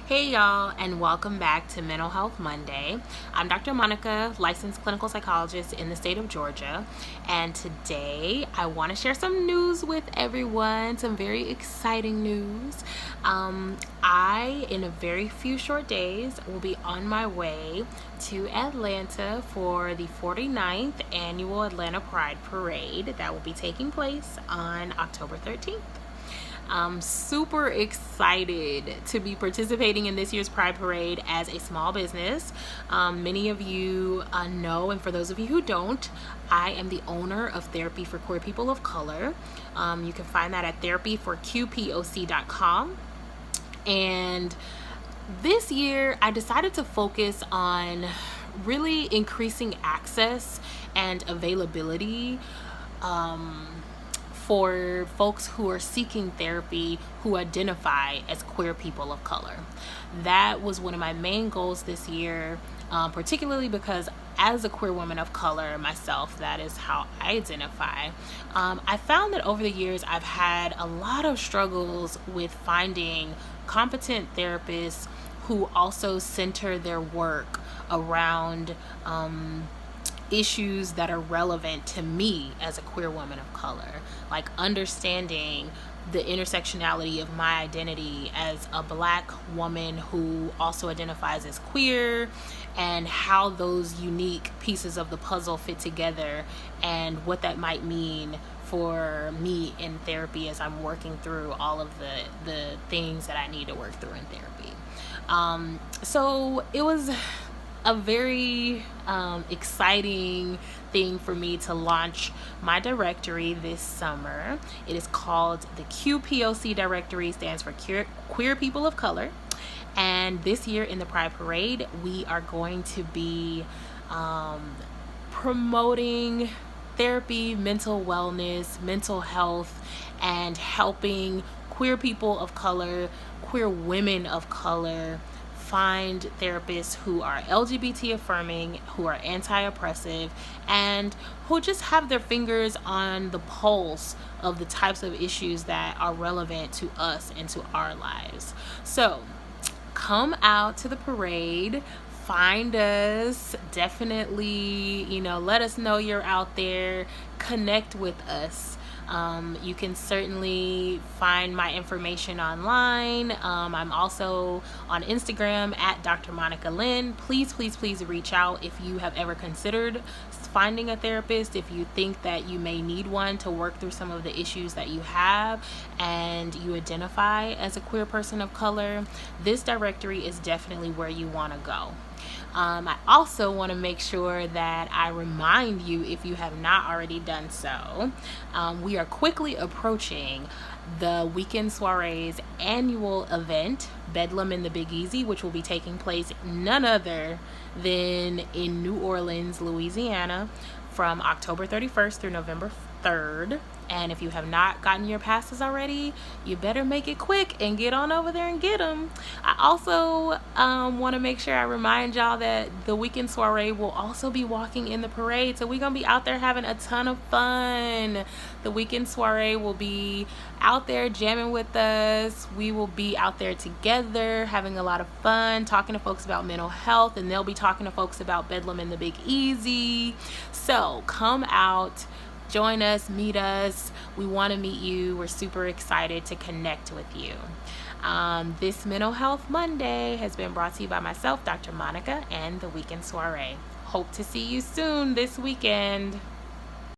Hey y'all, and welcome back to Mental Health Monday. I'm Dr. Monica, licensed clinical psychologist in the state of Georgia, and today I want to share some news with everyone, some very exciting news. In a very few short days, will be on my way to Atlanta for the 49th annual Atlanta Pride Parade that will be taking place on October 13th. I'm super excited to be participating in this year's Pride Parade as a small business. Many of you know, and for those of you who don't, I am the owner of Therapy for Queer People of Color. You can find that at therapyforqpoc.com. And this year, I decided to focus on really increasing access and availability for folks who are seeking therapy who identify as queer people of color. That was one of my main goals this year, particularly because as a queer woman of color myself, that is how I identify. I found that over the years I've had a lot of struggles with finding competent therapists who also center their work around issues that are relevant to me as a queer woman of color, like understanding the intersectionality of my identity as a Black woman who also identifies as queer, and how those unique pieces of the puzzle fit together and what that might mean for me in therapy as I'm working through all of the things that I need to work through in therapy. So it was a very exciting thing for me to launch my directory this summer. It is called the QPOC Directory, stands for Queer People of Color. And this year in the Pride Parade, we are going to be promoting therapy, mental wellness, mental health, and helping queer people of color, queer women of color, find therapists who are LGBT affirming, who are anti-oppressive, and who just have their fingers on the pulse of the types of issues that are relevant to us and to our lives. So come out to the parade, find us, definitely, let us know you're out there, connect with us. You can certainly find my information online. I'm also on Instagram at Dr. Monica Lynn. Please reach out if you have ever considered finding a therapist, if you think that you may need one to work through some of the issues that you have and you identify as a queer person of color. This directory is definitely where you want to go. I also want to make sure that I remind you, if you have not already done so, we are quickly approaching the Weekend Soiree's annual event, Bedlam in the Big Easy, which will be taking place none other than in New Orleans, Louisiana, from October 31st through November 3rd. And if you have not gotten your passes already, you better make it quick and get on over there and get them. I also want to make sure I remind y'all that the Weekend Soiree will also be walking in the parade. So we're going to be out there having a ton of fun. The Weekend Soiree will be out there jamming with us. We will be out there together having a lot of fun, talking to folks about mental health, and they'll be talking to folks about Bedlam in the Big Easy. So come out. Join us, meet us. We want to meet you. We're super excited to connect with you. This Mental Health Monday has been brought to you by myself, Dr. Monica, and the Weekend Soiree. Hope to see you soon this weekend.